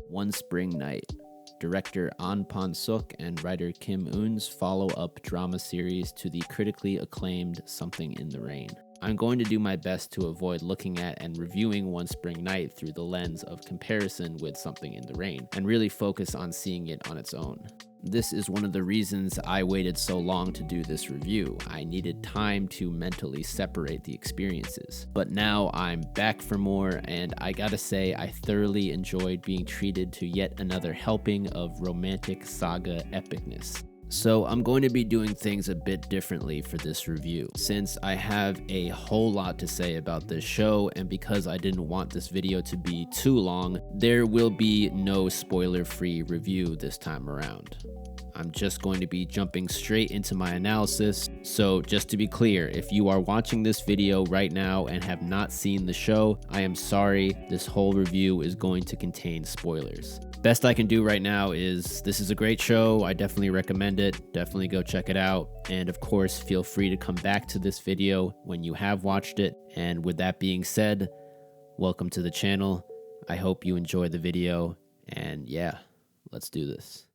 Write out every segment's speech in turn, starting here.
One Spring Night. Director An Pan-suk and writer Kim Eun's follow-up drama series to the critically acclaimed Something in the Rain. I'm going to do my best to avoid looking at and reviewing One Spring Night through the lens of comparison with Something in the Rain, and really focus on seeing it on its own. This is one of the reasons I waited so long to do this review. I needed time to mentally separate the experiences. But now I'm back for more, and I gotta say I thoroughly enjoyed being treated to yet another helping of romantic saga epicness. So I'm going to be doing things a bit differently for this review. Since I have a whole lot to say about this show, and because I didn't want this video to be too long, there will be no spoiler-free review this time around. I'm just going to be jumping straight into my analysis. So just to be clear, if you are watching this video right now and have not seen the show, I am sorry, this whole review is going to contain spoilers. Best I can do right now is, this is a great show, I definitely recommend it, definitely go check it out, and of course feel free to come back to this video when you have watched it. And with that being said, welcome to the channel. I hope you enjoy the video, and yeah, let's do this.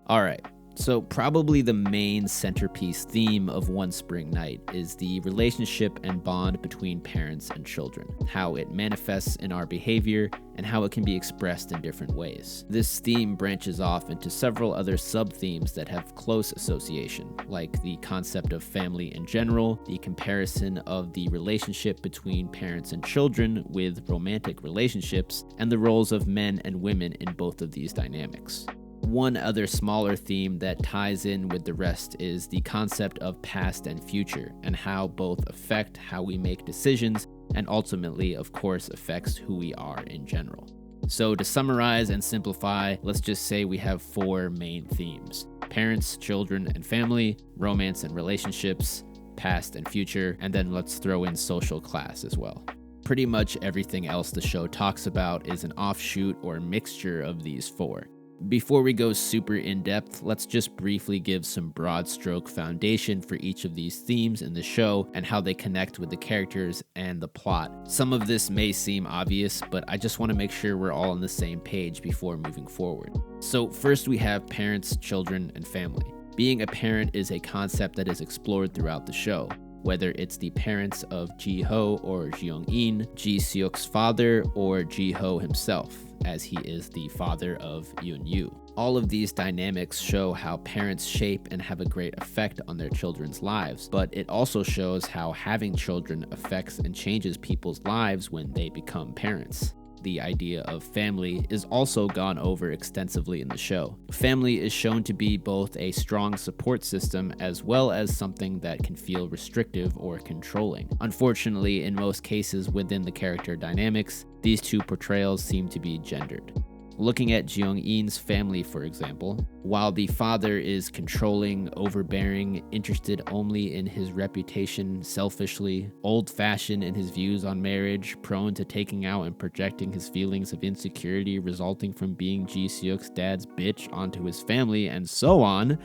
Alright, so probably the main centerpiece theme of One Spring Night is the relationship and bond between parents and children, how it manifests in our behavior, and how it can be expressed in different ways. This theme branches off into several other sub-themes that have close association, like the concept of family in general, the comparison of the relationship between parents and children with romantic relationships, and the roles of men and women in both of these dynamics. One other smaller theme that ties in with the rest is the concept of past and future, and how both affect how we make decisions, and ultimately, of course, affects who we are in general. So to summarize and simplify, let's just say we have four main themes: parents, children, and family, romance and relationships, past and future, and then let's throw in social class as well. Pretty much everything else the show talks about is an offshoot or mixture of these four. Before we go super in-depth, let's just briefly give some broad stroke foundation for each of these themes in the show and how they connect with the characters and the plot. Some of this may seem obvious, but I just want to make sure we're all on the same page before moving forward. So first we have parents, children, and family. Being a parent is a concept that is explored throughout the show, whether it's the parents of Ji-ho or Jung-in, Ji-seok's father, or Ji-ho himself, as he is the father of Yoon-yu. All of these dynamics show how parents shape and have a great effect on their children's lives, but it also shows how having children affects and changes people's lives when they become parents. The idea of family is also gone over extensively in the show. Family is shown to be both a strong support system as well as something that can feel restrictive or controlling. Unfortunately, in most cases within the character dynamics, these two portrayals seem to be gendered. Looking at Jung-in's family, for example, while the father is controlling, overbearing, interested only in his reputation selfishly, old-fashioned in his views on marriage, prone to taking out and projecting his feelings of insecurity resulting from being Ji-seok's dad's bitch onto his family, and so on,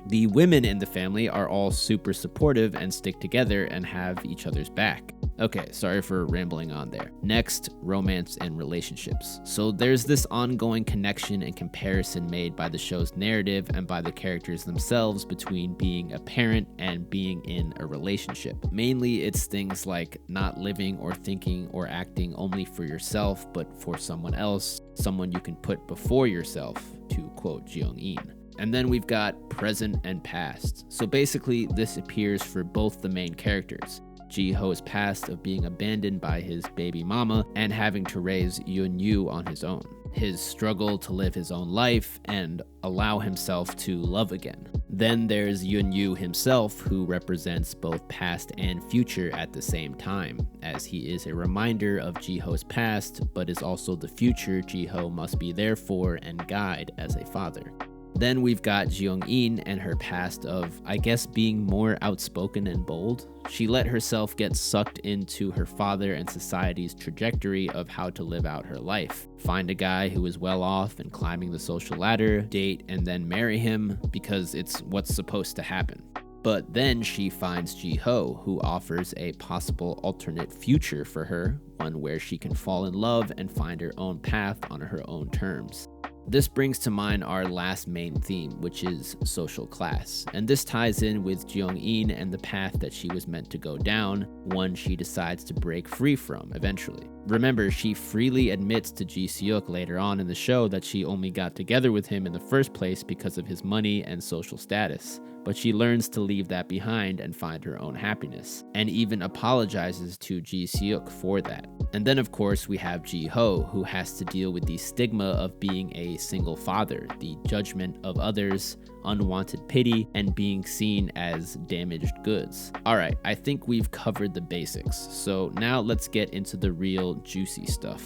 the women in the family are all super supportive and stick together and have each other's back. Okay, sorry for rambling on there. Next, romance and relationships. So there's this ongoing connection and comparison made by the show's narrative and by the characters themselves between being a parent and being in a relationship. Mainly, it's things like not living or thinking or acting only for yourself, but for someone else, someone you can put before yourself, to quote Jung-in. And then we've got present and past. So basically, this appears for both the main characters. Ji-ho's past of being abandoned by his baby mama and having to raise Yoon-yu on his own. His struggle to live his own life and allow himself to love again. Then there's Yoon-yu himself, who represents both past and future at the same time, as he is a reminder of Ji-ho's past, but is also the future Ji-ho must be there for and guide as a father. Then we've got Jung-in and her past of, I guess, being more outspoken and bold. She let herself get sucked into her father and society's trajectory of how to live out her life. Find a guy who is well off and climbing the social ladder, date, and then marry him because it's what's supposed to happen. But then she finds Ji-ho, who offers a possible alternate future for her, one where she can fall in love and find her own path on her own terms. This brings to mind our last main theme, which is social class, and this ties in with Jung-in and the path that she was meant to go down, one she decides to break free from eventually. Remember, she freely admits to Ji-seok later on in the show that she only got together with him in the first place because of his money and social status, but she learns to leave that behind and find her own happiness, and even apologizes to Ji-seok for that. And then of course we have Ji-ho, who has to deal with the stigma of being a single father, the judgment of others, unwanted pity, and being seen as damaged goods. Alright, I think we've covered the basics, so now let's get into the real juicy stuff.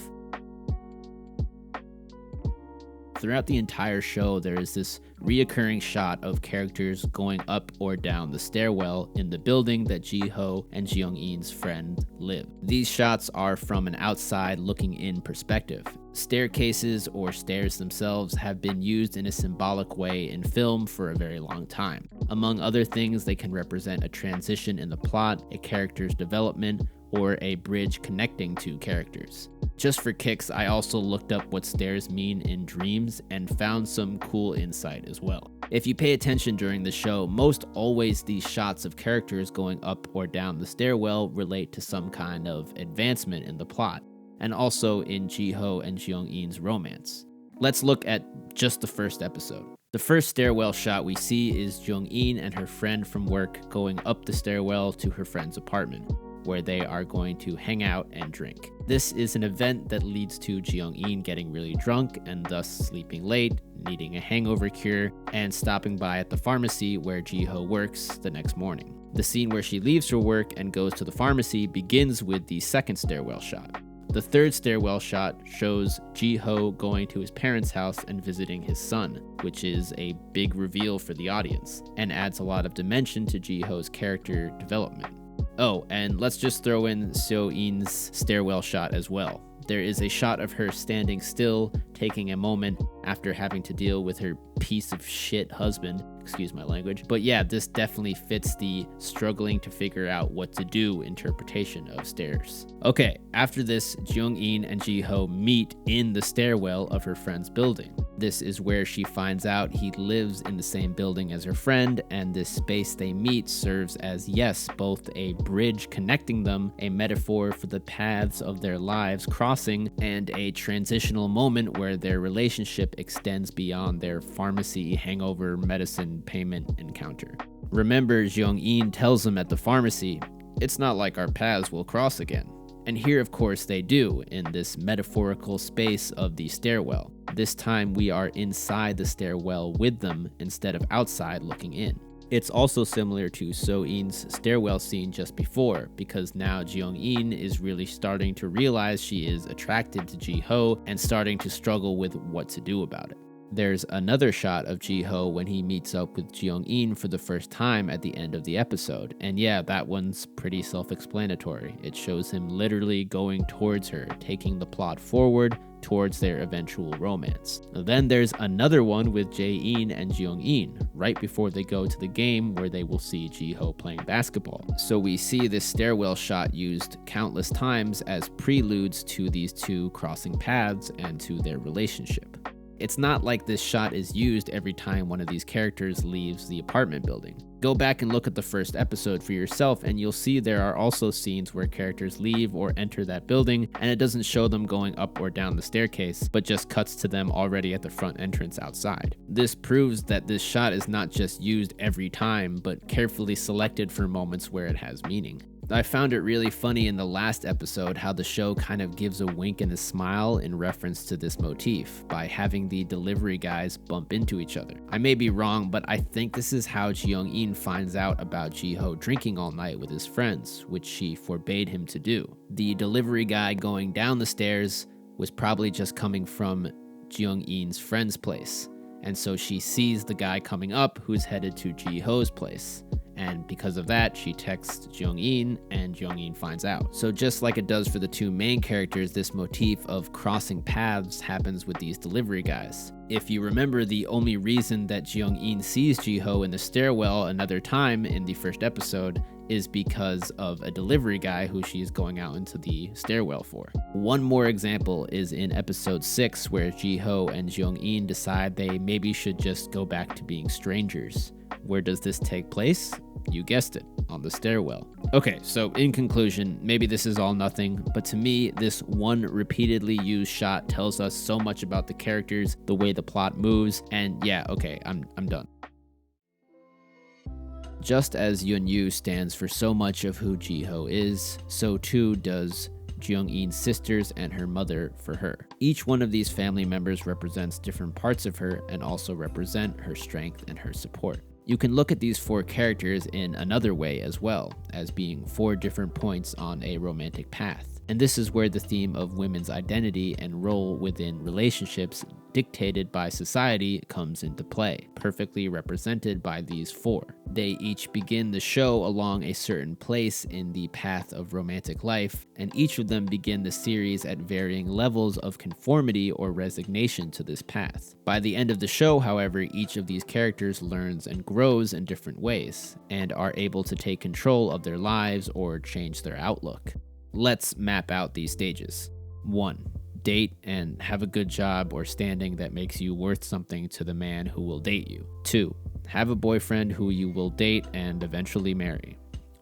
Throughout the entire show, there is this reoccurring shot of characters going up or down the stairwell in the building that Ji-ho and Jung-in's friend live. These shots are from an outside looking in perspective. Staircases or stairs themselves have been used in a symbolic way in film for a very long time. Among other things, they can represent a transition in the plot, a character's development, or a bridge connecting two characters. Just for kicks, I also looked up what stairs mean in dreams and found some cool insight as well. If you pay attention during the show, most always these shots of characters going up or down the stairwell relate to some kind of advancement in the plot, and also in Ji-ho and Jung-in's romance. Let's look at just the first episode. The first stairwell shot we see is Jung-in and her friend from work going up the stairwell to her friend's apartment, where they are going to hang out and drink. This is an event that leads to Jung-in getting really drunk and thus sleeping late, needing a hangover cure, and stopping by at the pharmacy where Ji-ho works the next morning. The scene where she leaves for work and goes to the pharmacy begins with the second stairwell shot. The third stairwell shot shows Ji-ho going to his parents' house and visiting his son, which is a big reveal for the audience, and adds a lot of dimension to Ji-ho's character development. Oh, and let's just throw in Seo-in's stairwell shot as well. There is a shot of her standing still, taking a moment after having to deal with her piece of shit husband, excuse my language. But yeah, this definitely fits the struggling to figure out what to do interpretation of stairs. Okay, after this, Jung-in and Ji-ho meet in the stairwell of her friend's building. This is where she finds out he lives in the same building as her friend, and this space they meet serves as, yes, both a bridge connecting them, a metaphor for the paths of their lives crossing, and a transitional moment where their relationship extends beyond their pharmacy hangover medicine payment encounter. Remember, Jung-in tells him at the pharmacy, "It's not like our paths will cross again." And here, of course, they do, in this metaphorical space of the stairwell. This time we are inside the stairwell with them instead of outside looking in. It's also similar to Seo-in's stairwell scene just before, because now Jung-in is really starting to realize she is attracted to Ji-ho and starting to struggle with what to do about it. There's another shot of Ji-ho when he meets up with Jung-in for the first time at the end of the episode, and yeah, that one's pretty self-explanatory. It shows him literally going towards her, taking the plot forward towards their eventual romance. Then there's another one with Jae-in and Jung-in, right before they go to the game where they will see Ji-ho playing basketball. So we see this stairwell shot used countless times as preludes to these two crossing paths and to their relationship. It's not like this shot is used every time one of these characters leaves the apartment building. Go back and look at the first episode for yourself and you'll see there are also scenes where characters leave or enter that building and it doesn't show them going up or down the staircase, but just cuts to them already at the front entrance outside. This proves that this shot is not just used every time, but carefully selected for moments where it has meaning. I found it really funny in the last episode how the show kind of gives a wink and a smile in reference to this motif by having the delivery guys bump into each other. I may be wrong, but I think this is how Jung-in finds out about Ji-ho drinking all night with his friends, which she forbade him to do. The delivery guy going down the stairs was probably just coming from Jung-in's friend's place, And so she sees the guy coming up who's headed to Ji-ho's place. And because of that, she texts Jung-in, and Jung-in finds out. So just like it does for the two main characters, this motif of crossing paths happens with these delivery guys. If you remember, the only reason that Jung-in sees Ji-ho in the stairwell another time in the first episode is because of a delivery guy who she is going out into the stairwell for. One more example is in episode 6, where Ji-ho and Jung-in decide they maybe should just go back to being strangers. Where does this take place? You guessed it, on the stairwell. Okay, so in conclusion, maybe this is all nothing, but to me, this one repeatedly used shot tells us so much about the characters, the way the plot moves, and yeah, okay, I'm done. Just as Yun-yu stands for so much of who Ji-ho is, so too does Jung-in's sisters and her mother for her. Each one of these family members represents different parts of her and also represent her strength and her support. You can look at these 4 characters in another way as well, as being 4 different points on a romantic path. And this is where the theme of women's identity and role within relationships dictated by society comes into play, perfectly represented by these 4. They each begin the show along a certain place in the path of romantic life, and each of them begin the series at varying levels of conformity or resignation to this path. By the end of the show, however, each of these characters learns and grows in different ways, and are able to take control of their lives or change their outlook. Let's map out these stages. 1. Date and have a good job or standing that makes you worth something to the man who will date you. 2. Have a boyfriend who you will date and eventually marry.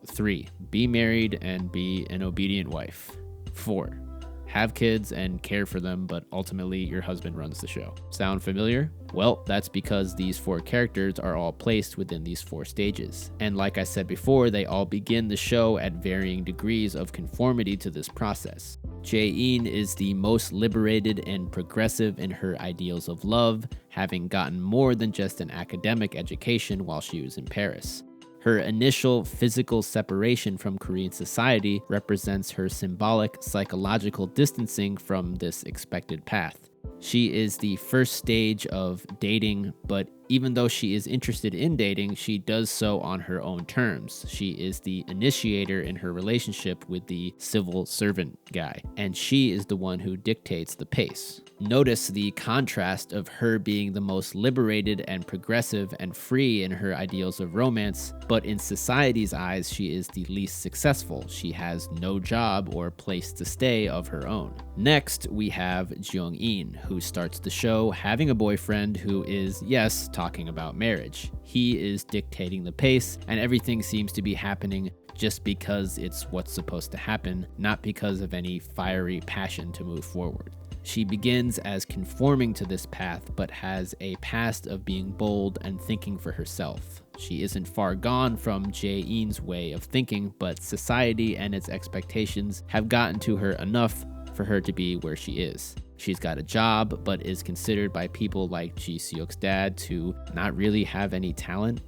3. Be married and be an obedient wife. 4. Have kids and care for them, but ultimately your husband runs the show. Sound familiar? Well, that's because these 4 characters are all placed within these 4 stages. And like I said before, they all begin the show at varying degrees of conformity to this process. Jae-in is the most liberated and progressive in her ideals of love, having gotten more than just an academic education while she was in Paris. Her initial physical separation from Korean society represents her symbolic psychological distancing from this expected path. She is the first stage of dating, but even though she is interested in dating, she does so on her own terms. She is the initiator in her relationship with the civil servant guy, and she is the one who dictates the pace. Notice the contrast of her being the most liberated and progressive and free in her ideals of romance, but in society's eyes, she is the least successful. She has no job or place to stay of her own. Next, we have Jung-in, who starts the show having a boyfriend who is, yes, talking about marriage. He is dictating the pace, and everything seems to be happening just because it's what's supposed to happen, not because of any fiery passion to move forward. She begins as conforming to this path, but has a past of being bold and thinking for herself. She isn't far gone from Jae-in's way of thinking, but society and its expectations have gotten to her enough for her to be where she is. She's got a job, but is considered by people like Ji-seok's dad to not really have any talent,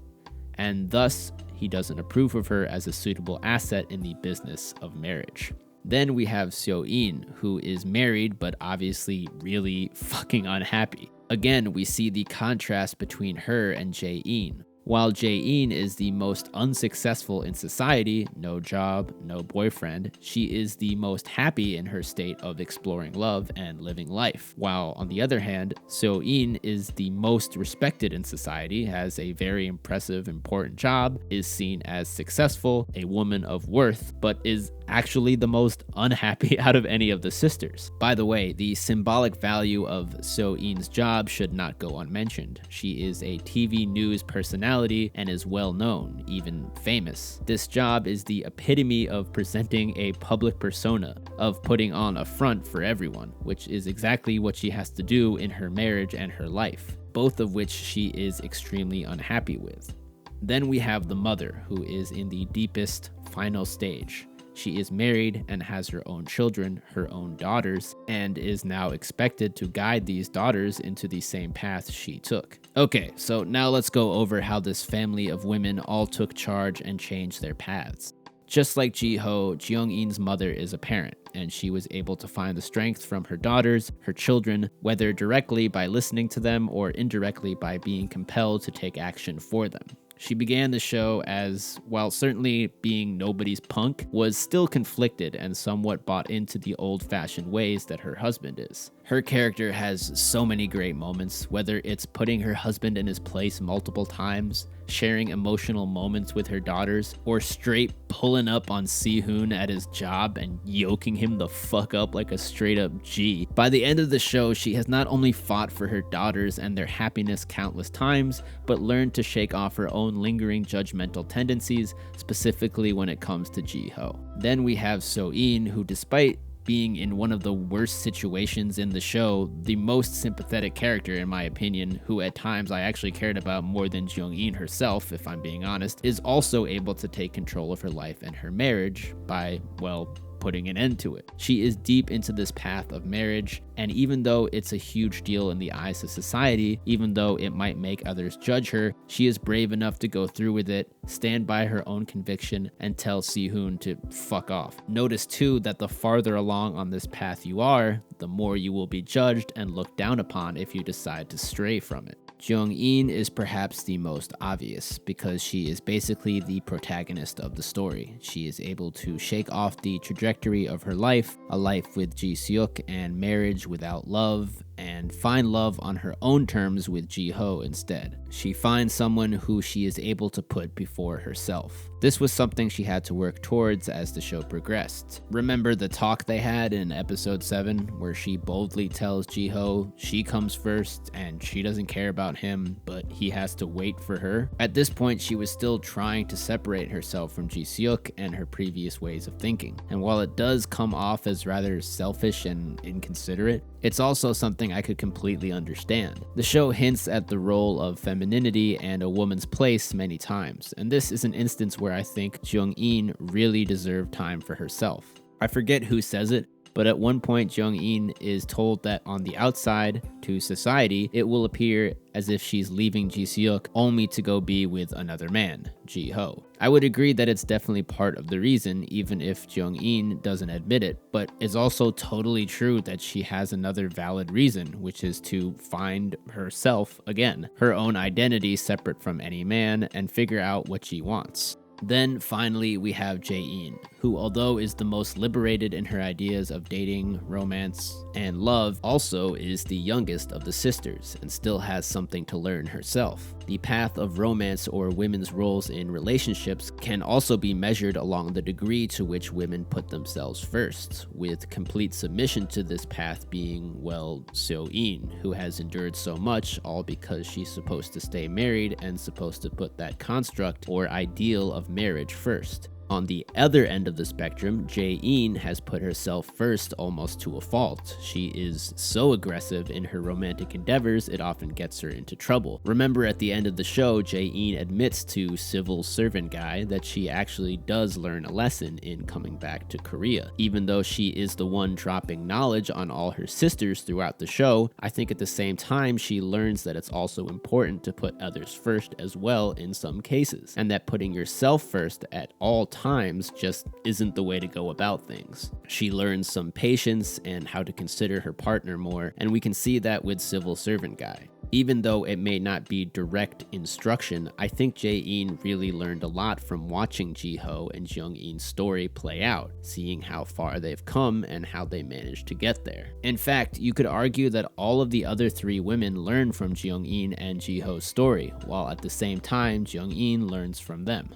and thus he doesn't approve of her as a suitable asset in the business of marriage. Then we have Seo-in, who is married but obviously really fucking unhappy. Again, we see the contrast between her and Jae-in. While Jae-in is the most unsuccessful in society, no job, no boyfriend, she is the most happy in her state of exploring love and living life. While on the other hand, Seo-in is the most respected in society, has a very impressive, important job, is seen as successful, a woman of worth, but is actually the most unhappy out of any of the sisters. By the way, the symbolic value of Seo-in's job should not go unmentioned. She is a TV news personality and is well known, even famous. This job is the epitome of presenting a public persona, of putting on a front for everyone, which is exactly what she has to do in her marriage and her life, both of which she is extremely unhappy with. Then we have the mother, who is in the deepest, final stage. She is married and has her own children, her own daughters, and is now expected to guide these daughters into the same path she took. Okay, so now let's go over how this family of women all took charge and changed their paths. Just like Ji-ho, Jung-in's mother is a parent, and she was able to find the strength from her daughters, her children, whether directly by listening to them or indirectly by being compelled to take action for them. She began the show as, while certainly being nobody's punk, was still conflicted and somewhat bought into the old-fashioned ways that her husband is. Her character has so many great moments, whether it's putting her husband in his place multiple times, sharing emotional moments with her daughters, or straight pulling up on Si-hoon at his job and yoking him the fuck up like a straight-up G. By the end of the show, she has not only fought for her daughters and their happiness countless times, but learned to shake off her own lingering judgmental tendencies, specifically when it comes to Ji-ho. Then we have So-in, who despite being in one of the worst situations in the show, the most sympathetic character in my opinion, who at times I actually cared about more than Jung-in herself, if I'm being honest, is also able to take control of her life and her marriage by, well, putting an end to it. She is deep into this path of marriage, and even though it's a huge deal in the eyes of society, even though it might make others judge her, she is brave enough to go through with it, stand by her own conviction, and tell Si-hoon to fuck off. Notice too that the farther along on this path you are, the more you will be judged and looked down upon if you decide to stray from it. Jung-in is perhaps the most obvious because she is basically the protagonist of the story. She is able to shake off the trajectory of her life, a life with Ji-seok and marriage without love, and find love on her own terms with Ji-ho instead. She finds someone who she is able to put before herself. This was something she had to work towards as the show progressed. Remember the talk they had in episode 7 where she boldly tells Ji-ho she comes first and she doesn't care about him, but he has to wait for her? At this point, she was still trying to separate herself from Ji-seok and her previous ways of thinking. And while it does come off as rather selfish and inconsiderate, it's also something I could completely understand. The show hints at the role of femininity and a woman's place many times, and this is an instance where I think Jung-in really deserved time for herself. I forget who says it, but at one point Jung-in is told that on the outside, to society, it will appear as if she's leaving Ji-seok only to go be with another man, Ji-ho. I would agree that it's definitely part of the reason, even if Jung-in doesn't admit it, but it's also totally true that she has another valid reason, which is to find herself again, her own identity separate from any man, and figure out what she wants. Then finally we have Jae-in, who although is the most liberated in her ideas of dating, romance, and love, also is the youngest of the sisters and still has something to learn herself. The path of romance or women's roles in relationships can also be measured along the degree to which women put themselves first, with complete submission to this path being, well, So-in, who has endured so much all because she's supposed to stay married and supposed to put that construct or ideal of marriage first. On the other end of the spectrum, Jae-in has put herself first almost to a fault. She is so aggressive in her romantic endeavors, it often gets her into trouble. Remember at the end of the show, Jae-in admits to civil servant guy that she actually does learn a lesson in coming back to Korea. Even though she is the one dropping knowledge on all her sisters throughout the show, I think at the same time she learns that it's also important to put others first as well in some cases, and that putting yourself first at all times just isn't the way to go about things. She learns some patience and how to consider her partner more, and we can see that with civil servant guy. Even though it may not be direct instruction, I think Jae-in really learned a lot from watching Ji-ho and Jung-in's story play out, seeing how far they've come and how they managed to get there. In fact, you could argue that all of the other 3 women learn from Jung-in and Ji-ho's story, while at the same time Jung-in learns from them.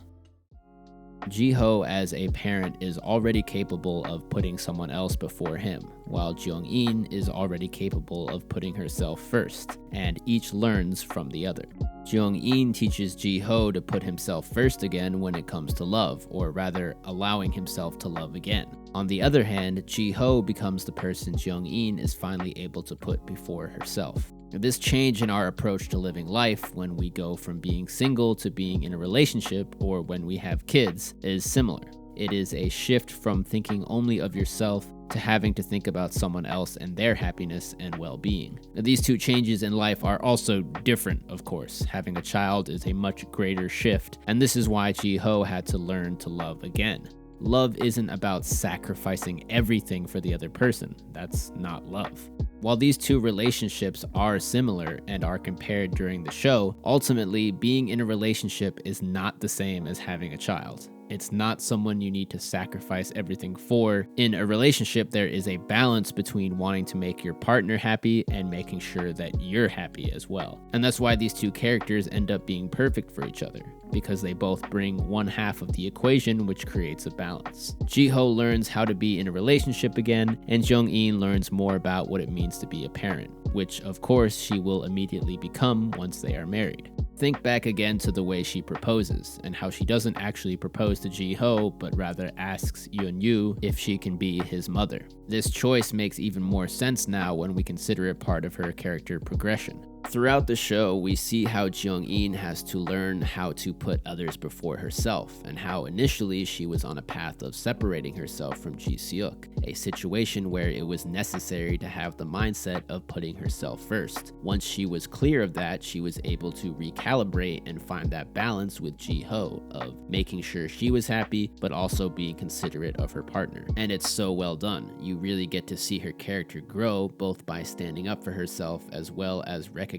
Ji-ho as a parent is already capable of putting someone else before him, while Jung-in is already capable of putting herself first, and each learns from the other. Jung-in teaches Ji-ho to put himself first again when it comes to love, or rather, allowing himself to love again. On the other hand, Ji-ho becomes the person Jung-in is finally able to put before herself. This change in our approach to living life when we go from being single to being in a relationship or when we have kids is similar. It is a shift from thinking only of yourself to having to think about someone else and their happiness and well-being. Now, these 2 changes in life are also different, of course. Having a child is a much greater shift, and this is why Ji-ho had to learn to love again. Love isn't about sacrificing everything for the other person. That's not love. While these two relationships are similar and are compared during the show, ultimately being in a relationship is not the same as having a child. It's not someone you need to sacrifice everything for. In a relationship, there is a balance between wanting to make your partner happy and making sure that you're happy as well. And that's why these two characters end up being perfect for each other, because they both bring one half of the equation, which creates a balance. Ji-ho learns how to be in a relationship again, and Jung-in learns more about what it means to be a parent, which of course she will immediately become once they are married. Think back again to the way she proposes, and how she doesn't actually propose to Ji-ho, but rather asks Yeon-yu if she can be his mother. This choice makes even more sense now when we consider it part of her character progression. Throughout the show, we see how Jung-in has to learn how to put others before herself, and how initially she was on a path of separating herself from Ji-seok, a situation where it was necessary to have the mindset of putting herself first. Once she was clear of that, she was able to recalibrate and find that balance with Ji-ho of making sure she was happy, but also being considerate of her partner. And it's so well done. You really get to see her character grow, both by standing up for herself as well as recognizing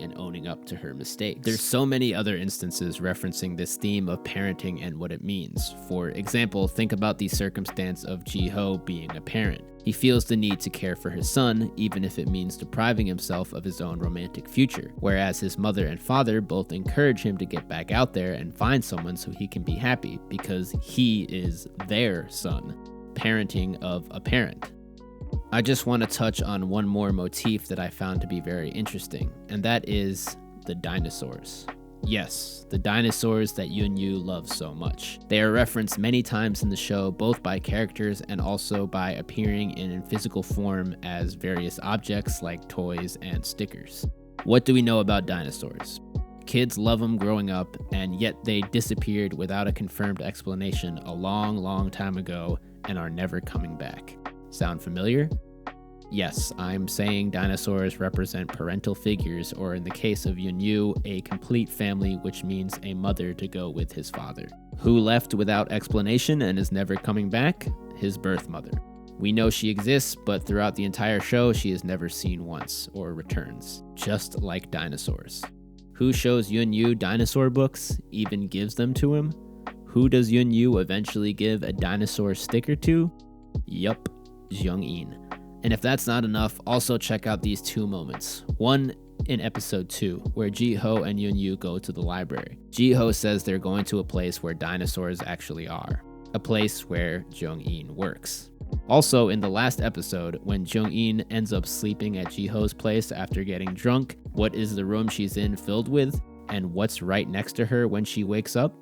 and owning up to her mistakes. There's so many other instances referencing this theme of parenting and what it means. For example, think about the circumstance of Ji-ho being a parent. He feels the need to care for his son, even if it means depriving himself of his own romantic future, whereas his mother and father both encourage him to get back out there and find someone so he can be happy, because he is their son. Parenting of a parent. I just want to touch on one more motif that I found to be very interesting, and that is the dinosaurs. Yes, the dinosaurs that Yeon-yu loves so much. They are referenced many times in the show, both by characters and also by appearing in physical form as various objects like toys and stickers. What do we know about dinosaurs? Kids love them growing up, and yet they disappeared without a confirmed explanation a long time ago and are never coming back. Sound familiar? Yes, I'm saying dinosaurs represent parental figures, or in the case of Yeon-yu, a complete family, which means a mother to go with his father. Who left without explanation and is never coming back? His birth mother. We know she exists, but throughout the entire show, she is never seen once, or returns. Just like dinosaurs. Who shows Yeon-yu dinosaur books, even gives them to him? Who does Yeon-yu eventually give a dinosaur sticker to? Yup. Jung-in. And if that's not enough, also check out these two moments. One in episode 2, where Ji-ho and Yeon-yu go to the library. Ji-ho says they're going to a place where dinosaurs actually are, a place where Jung-in works. Also, in the last episode, when Jung-in ends up sleeping at Ji-ho's place after getting drunk, what is the room she's in filled with, and what's right next to her when she wakes up?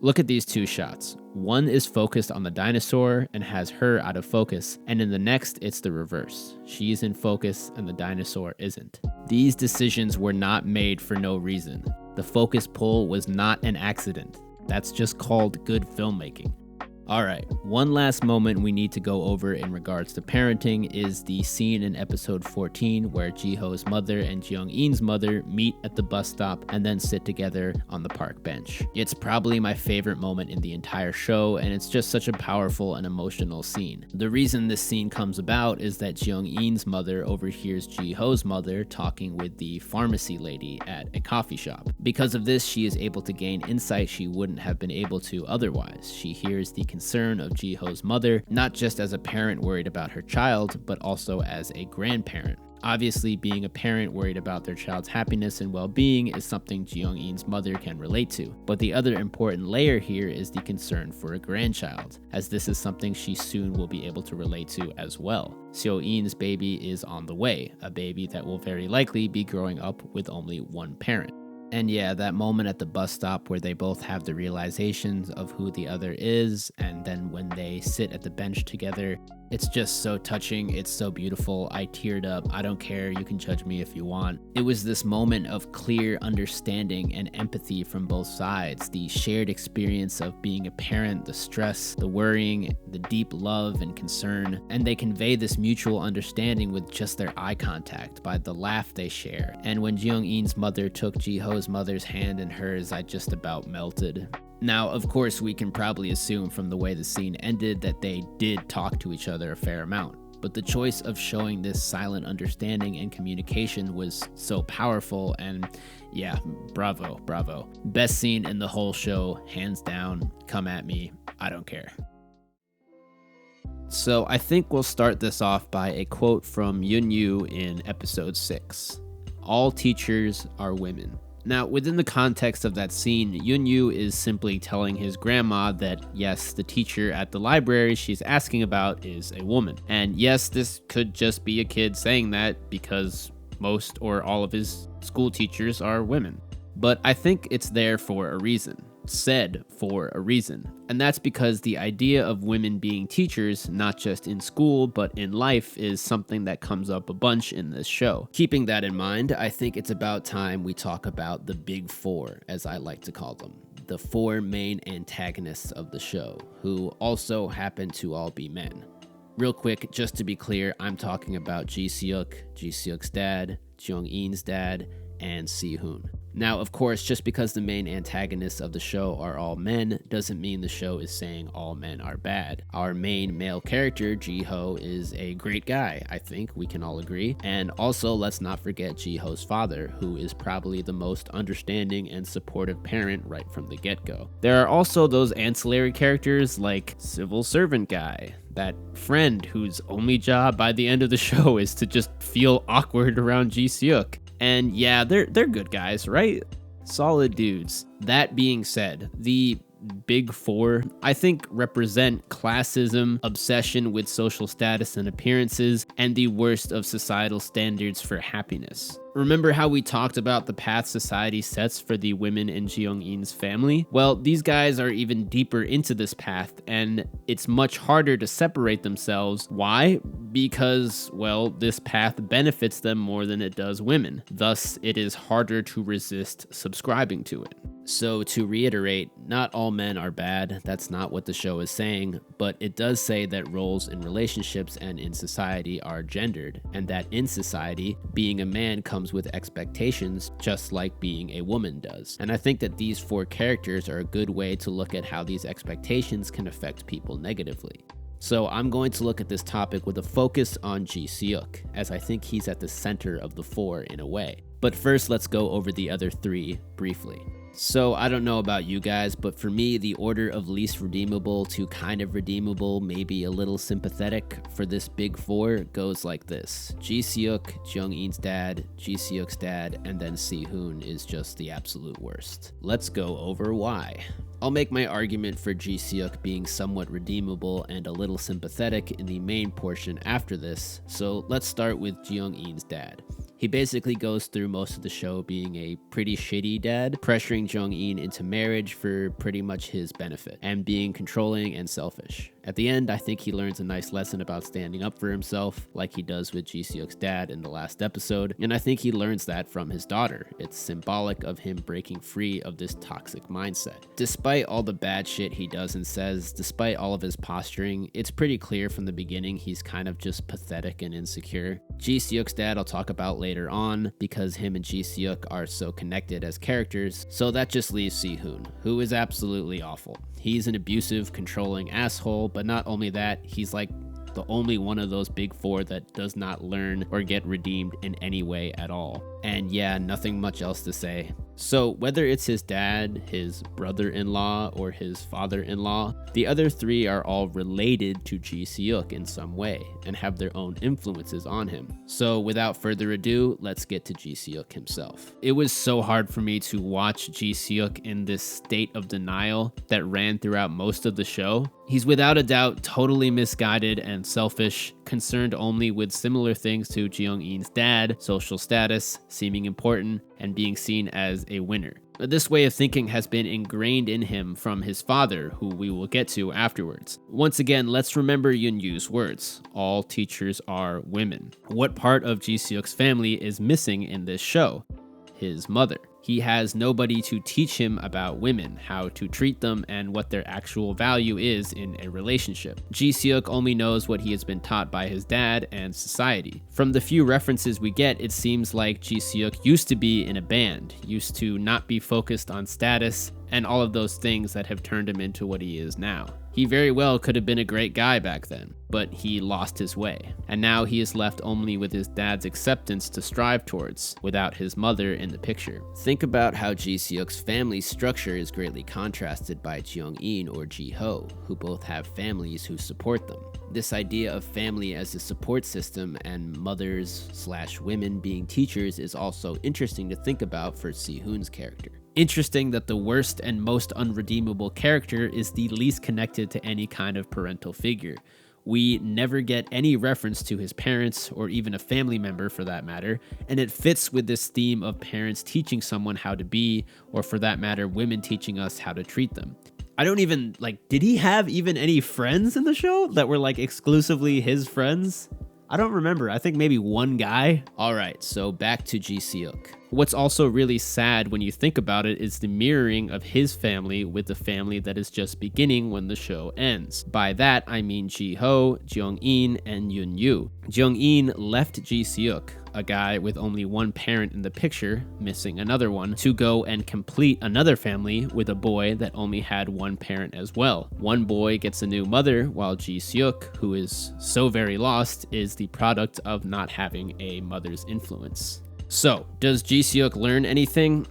Look at these two shots. One is focused on the dinosaur and has her out of focus, and in the next, it's the reverse. She's in focus and the dinosaur isn't. These decisions were not made for no reason. The focus pull was not an accident. That's just called good filmmaking. Alright, one last moment we need to go over in regards to parenting is the scene in episode 14 where Ji-ho's mother and Jung-in's mother meet at the bus stop and then sit together on the park bench. It's probably my favorite moment in the entire show, and it's just such a powerful and emotional scene. The reason this scene comes about is that Jung-in's mother overhears Ji-ho's mother talking with the pharmacy lady at a coffee shop. Because of this, she is able to gain insight she wouldn't have been able to otherwise. She hears the concern of Ji-ho's mother, not just as a parent worried about her child, but also as a grandparent. Obviously, being a parent worried about their child's happiness and well-being is something Jung-in's mother can relate to. But the other important layer here is the concern for a grandchild, as this is something she soon will be able to relate to as well. Seo-in's baby is on the way, a baby that will very likely be growing up with only one parent. And yeah, that moment at the bus stop where they both have the realizations of who the other is, and then when they sit at the bench together, it's just so touching, it's so beautiful. I teared up. I don't care, you can judge me if you want. It was this moment of clear understanding and empathy from both sides, the shared experience of being a parent, the stress, the worrying, the deep love and concern, and they convey this mutual understanding with just their eye contact, by the laugh they share. And when Jung-in's mother took Ji-ho's mother's hand in hers, I just about melted. Now, of course, we can probably assume from the way the scene ended that they did talk to each other a fair amount. But the choice of showing this silent understanding and communication was so powerful, and yeah, bravo. Best scene in the whole show, hands down. Come at me, I don't care. So I think we'll start this off by a quote from Yun in episode 6. All teachers are women. Now, within the context of that scene, Yun is simply telling his grandma that, yes, the teacher at the library she's asking about is a woman. And yes, this could just be a kid saying that because most or all of his school teachers are women. But I think it's there for a reason. Said for a reason. And that's because the idea of women being teachers, not just in school, but in life, is something that comes up a bunch in this show. Keeping that in mind, I think it's about time we talk about the big four, as I like to call them. The four main antagonists of the show, who also happen to all be men. Real quick, just to be clear, I'm talking about Ji-seok's dad, Jung-in's dad, and Si-hoon. Now, of course, just because the main antagonists of the show are all men doesn't mean the show is saying all men are bad. Our main male character, Ji-ho, is a great guy, I think we can all agree. And also, let's not forget Ji-ho's father, who is probably the most understanding and supportive parent right from the get-go. There are also those ancillary characters like civil servant guy, that friend whose only job by the end of the show is to just feel awkward around Ji-seok. And yeah, they're good guys, right? Solid dudes. That being said, the big four, I think, represent classism, obsession with social status and appearances, and the worst of societal standards for happiness. Remember how we talked about the path society sets for the women in Jung-in's family? Well, these guys are even deeper into this path, and it's much harder to separate themselves. Why? Because, well, this path benefits them more than it does women. Thus, it is harder to resist subscribing to it. So to reiterate, not all men are bad, that's not what the show is saying, but it does say that roles in relationships and in society are gendered, and that in society, being a man comes with expectations just like being a woman does. And I think that these four characters are a good way to look at how these expectations can affect people negatively. So I'm going to look at this topic with a focus on Ji-seok, as I think he's at the center of the four in a way. But first, let's go over the other three briefly. So I don't know about you guys, but for me, the order of least redeemable to kind of redeemable, maybe a little sympathetic for this big four goes like this. Ji-seok, Jung-in's dad, Ji-seok's dad, and then Si-hoon is just the absolute worst. Let's go over why. I'll make my argument for Ji-seok being somewhat redeemable and a little sympathetic in the main portion after this, so let's start with Jung-in's dad. He basically goes through most of the show being a pretty shitty dad, pressuring Jung-in into marriage for pretty much his benefit, and being controlling and selfish. At the end, I think he learns a nice lesson about standing up for himself, like he does with Ji-seok's dad in the last episode, and I think he learns that from his daughter. It's symbolic of him breaking free of this toxic mindset. Despite all the bad shit he does and says, despite all of his posturing, it's pretty clear from the beginning he's kind of just pathetic and insecure. Ji-seok's dad I'll talk about later on, because him and Ji-seok are so connected as characters, so that just leaves Si-hoon, who is absolutely awful. He's an abusive, controlling asshole, but not only that, he's like the only one of those big four that does not learn or get redeemed in any way at all. And yeah, nothing much else to say. So whether it's his dad, his brother-in-law, or his father-in-law, the other three are all related to Ji-seok in some way and have their own influences on him. So without further ado, let's get to Ji-seok himself. It was so hard for me to watch Ji-seok in this state of denial that ran throughout most of the show. He's without a doubt totally misguided and selfish, concerned only with similar things to Jung-in's dad, social status, seeming important, and being seen as a winner. This way of thinking has been ingrained in him from his father, who we will get to afterwards. Once again, let's remember Yun-yu's words. All teachers are women. What part of Ji-seok's family is missing in this show? His mother. He has nobody to teach him about women, how to treat them, and what their actual value is in a relationship. Ji-seok only knows what he has been taught by his dad and society. From the few references we get, it seems like Ji-seok used to be in a band, used to not be focused on status, and all of those things that have turned him into what he is now. He very well could have been a great guy back then, but he lost his way. And now he is left only with his dad's acceptance to strive towards, without his mother in the picture. Think about how Ji-seok's family structure is greatly contrasted by Jung-in or Ji-ho, who both have families who support them. This idea of family as a support system and mothers/women being teachers is also interesting to think about for Si-hoon's character. Interesting that the worst and most unredeemable character is the least connected to any kind of parental figure. We never get any reference to his parents, or even a family member for that matter, and it fits with this theme of parents teaching someone how to be, or for that matter, women teaching us how to treat them. I don't even, did he have even any friends in the show that were, exclusively his friends? I don't remember. I think maybe one guy. All right, so back to Ji-seok. What's also really sad when you think about it is the mirroring of his family with the family that is just beginning when the show ends. By that, I mean Ji-ho, Jung-in, and Yun-yu. Jung-in left Ji-seok, a guy with only one parent in the picture, missing another one, to go and complete another family with a boy that only had one parent as well. One boy gets a new mother, while Ji-seok, who is so very lost, is the product of not having a mother's influence. So, does Ji-seok learn anything?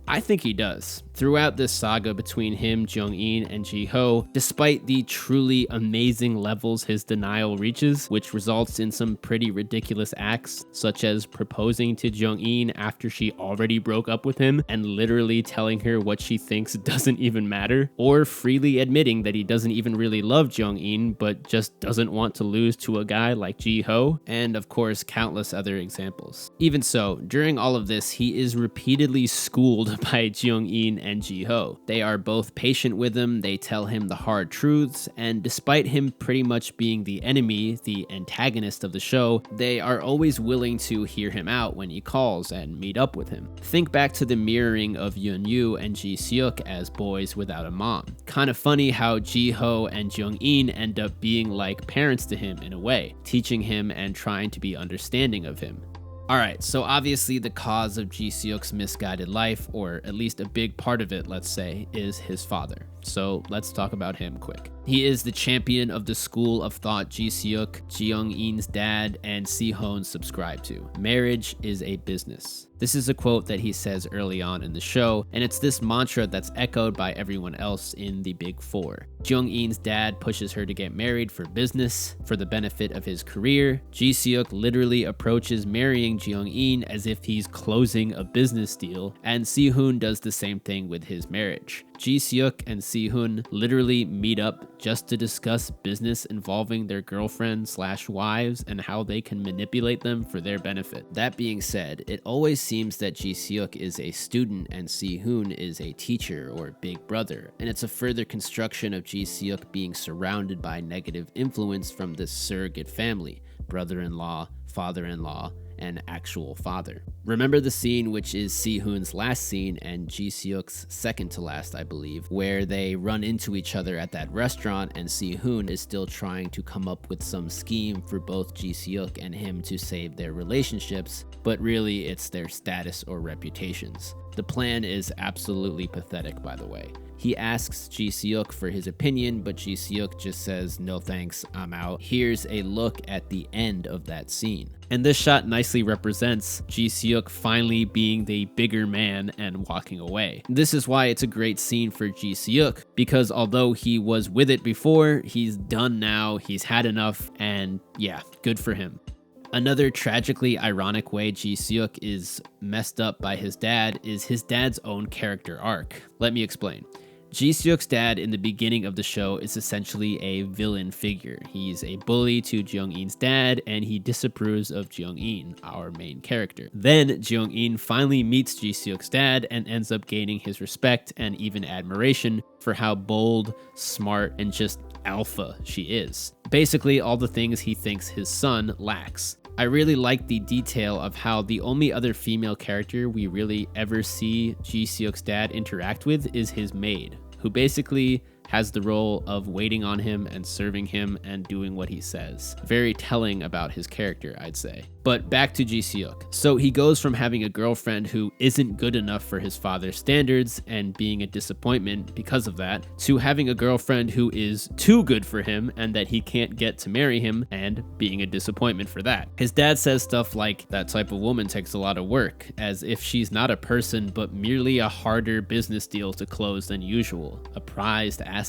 I think he does. Throughout this saga between him, Jung-in, and Ji-ho, despite the truly amazing levels his denial reaches, which results in some pretty ridiculous acts, such as proposing to Jung-in after she already broke up with him and literally telling her what she thinks doesn't even matter, or freely admitting that he doesn't even really love Jung-in but just doesn't want to lose to a guy like Ji-ho, and of course countless other examples. Even so, during all of this, he is repeatedly schooled by Jung-in and Ji-ho. They are both patient with him, they tell him the hard truths, and despite him pretty much being the enemy, the antagonist of the show, they are always willing to hear him out when he calls and meet up with him. Think back to the mirroring of Yun-yu and Ji-seok as boys without a mom. Kind of funny how Ji-ho and Jung-in end up being like parents to him in a way, teaching him and trying to be understanding of him. Alright, so obviously the cause of Ji-seok's misguided life, or at least a big part of it, let's say, is his father. So let's talk about him quick. He is the champion of the school of thought Ji-seok, Jung-in's dad, and Si-hoon subscribe to. Marriage is a business. This is a quote that he says early on in the show, and it's this mantra that's echoed by everyone else in the Big Four. Jung-in's dad pushes her to get married for business, for the benefit of his career. Ji-seok literally approaches marrying Jung-in as if he's closing a business deal, and Si-hoon does the same thing with his marriage. Ji-seok and Si-hoon literally meet up just to discuss business involving their girlfriends/wives and how they can manipulate them for their benefit. That being said, it always seems that Ji-seok is a student and Si-hoon is a teacher or big brother, and it's a further construction of Ji-seok being surrounded by negative influence from this surrogate family, brother-in-law, father-in-law, and actual father. Remember the scene which is Si-hoon's last scene and Ji-seok's second to last, I believe, where they run into each other at that restaurant and Si-hoon is still trying to come up with some scheme for both Ji-seok and him to save their relationships, but really it's their status or reputations. The plan is absolutely pathetic, by the way. He asks Ji-seok for his opinion, but Ji-seok just says, "No thanks, I'm out." Here's a look at the end of that scene. And this shot nicely represents Ji-seok finally being the bigger man and walking away. This is why it's a great scene for Ji-seok, because although he was with it before, he's done now, he's had enough, and yeah, good for him. Another tragically ironic way Ji-seok is messed up by his dad is his dad's own character arc. Let me explain. Ji-seok's dad in the beginning of the show is essentially a villain figure. He's a bully to Jung-in's dad, and he disapproves of Jung-in, our main character. Then Jung-in finally meets Ji-seok's dad and ends up gaining his respect and even admiration for how bold, smart, and just alpha she is. Basically all the things he thinks his son lacks. I really like the detail of how the only other female character we really ever see Ji-seok's dad interact with is his maid, who basically has the role of waiting on him and serving him and doing what he says. Very telling about his character, I'd say. But back to Ji-seok. So he goes from having a girlfriend who isn't good enough for his father's standards and being a disappointment because of that, to having a girlfriend who is too good for him and that he can't get to marry him and being a disappointment for that. His dad says stuff like, "That type of woman takes a lot of work," as if she's not a person but merely a harder business deal to close than usual, a prized asset.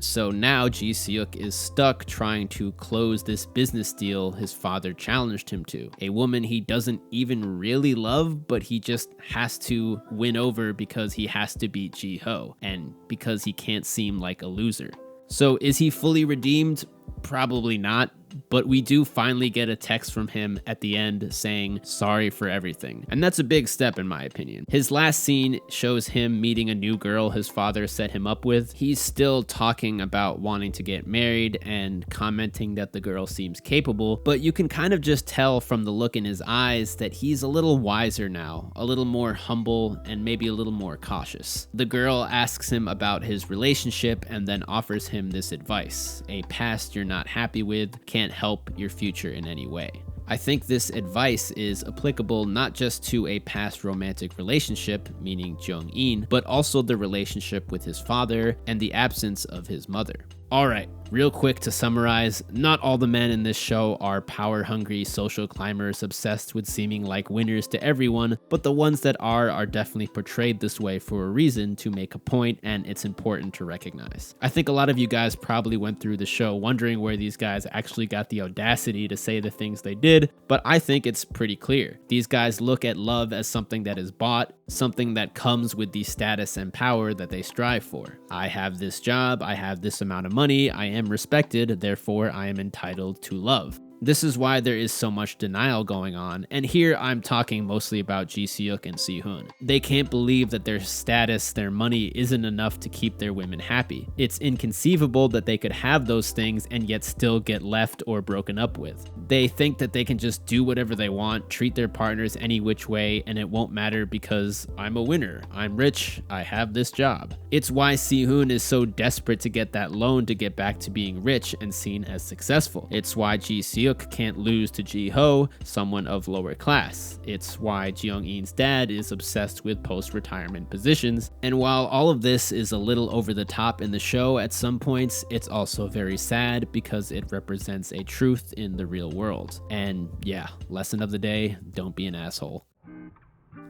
So now Ji-seok is stuck trying to close this business deal his father challenged him to. A woman he doesn't even really love, but he just has to win over because he has to beat Ji-ho, and because he can't seem like a loser. So is he fully redeemed? Probably not. But we do finally get a text from him at the end saying sorry for everything. And that's a big step in my opinion. His last scene shows him meeting a new girl his father set him up with. He's still talking about wanting to get married and commenting that the girl seems capable, but you can kind of just tell from the look in his eyes that he's a little wiser now, a little more humble, and maybe a little more cautious. The girl asks him about his relationship and then offers him this advice: a past you're not happy with can't help your future in any way. I think this advice is applicable not just to a past romantic relationship, meaning Jung-in, but also the relationship with his father and the absence of his mother. Alright, real quick to summarize, not all the men in this show are power-hungry social climbers obsessed with seeming like winners to everyone, but the ones that are definitely portrayed this way for a reason, to make a point, and it's important to recognize. I think a lot of you guys probably went through the show wondering where these guys actually got the audacity to say the things they did, but I think it's pretty clear. These guys look at love as something that is bought, something that comes with the status and power that they strive for. I have this job, I have this amount of money, I am respected, therefore I am entitled to love. This is why there is so much denial going on, and here I'm talking mostly about Ji-seok and Si-hoon. They can't believe that their status, their money, isn't enough to keep their women happy. It's inconceivable that they could have those things and yet still get left or broken up with. They think that they can just do whatever they want, treat their partners any which way, and it won't matter because I'm a winner, I'm rich, I have this job. It's why Si-hoon is so desperate to get that loan to get back to being rich and seen as successful. It's why Ji-seok can't lose to Ji-ho, someone of lower class. It's why Jung-in's dad is obsessed with post-retirement positions. And while all of this is a little over the top in the show at some points, it's also very sad because it represents a truth in the real world. And yeah, lesson of the day, don't be an asshole.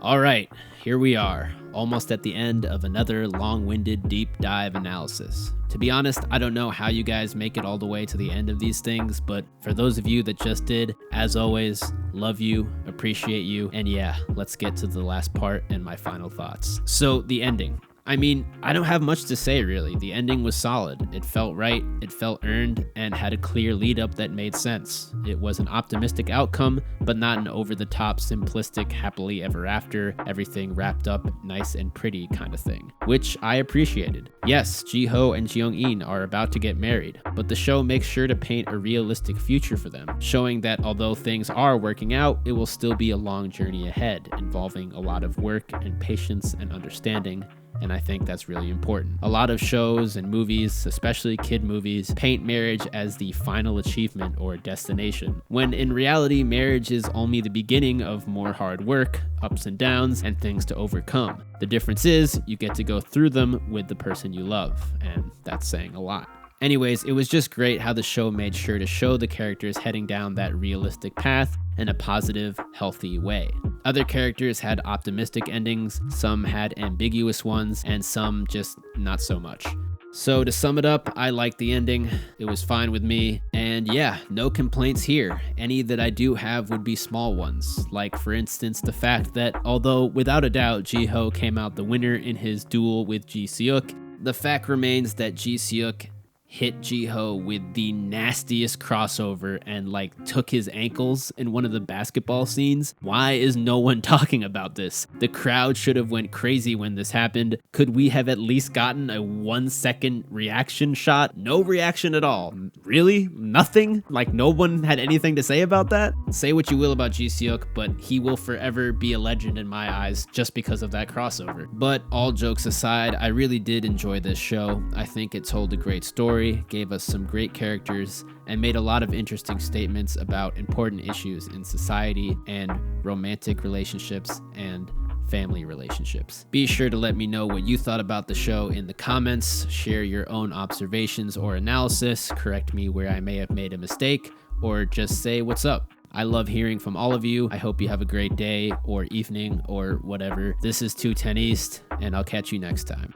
Alright, here we are, almost at the end of another long-winded deep dive analysis. To be honest, I don't know how you guys make it all the way to the end of these things, but for those of you that just did, as always, love you, appreciate you, and yeah, let's get to the last part and my final thoughts. So, the ending. I mean, I don't have much to say really. The ending was solid. It felt right, it felt earned, and had a clear lead up that made sense. It was an optimistic outcome, but not an over-the-top, simplistic, happily ever after, everything wrapped up nice and pretty kind of thing, which I appreciated. Yes, Ji-ho and Jung-in are about to get married, but the show makes sure to paint a realistic future for them, showing that although things are working out, it will still be a long journey ahead, involving a lot of work and patience and understanding. And I think that's really important. A lot of shows and movies, especially kid movies, paint marriage as the final achievement or destination, when in reality, marriage is only the beginning of more hard work, ups and downs, and things to overcome. The difference is, you get to go through them with the person you love, and that's saying a lot. Anyways, it was just great how the show made sure to show the characters heading down that realistic path in a positive, healthy way. Other characters had optimistic endings, some had ambiguous ones, and some just not so much. So to sum it up, I liked the ending, it was fine with me, and yeah, no complaints here. Any that I do have would be small ones, like for instance the fact that although without a doubt Ji-ho came out the winner in his duel with Ji-seok, the fact remains that Ji-seok hit Ji-ho with the nastiest crossover and like took his ankles in one of the basketball scenes. Why is no one talking about this? The crowd should have went crazy when this happened. Could we have at least gotten a 1-second reaction shot? No reaction at all. Really? Nothing? Like no one had anything to say about that? Say what you will about Ji-seok, but he will forever be a legend in my eyes just because of that crossover. But all jokes aside, I really did enjoy this show. I think it told a great story, gave us some great characters, and made a lot of interesting statements about important issues in society and romantic relationships and family relationships. Be sure to let me know what you thought about the show in the comments, share your own observations or analysis, correct me where I may have made a mistake, or just say what's up. I love hearing from all of you. I hope you have a great day or evening or whatever. This is TwoTenEast, and I'll catch you next time.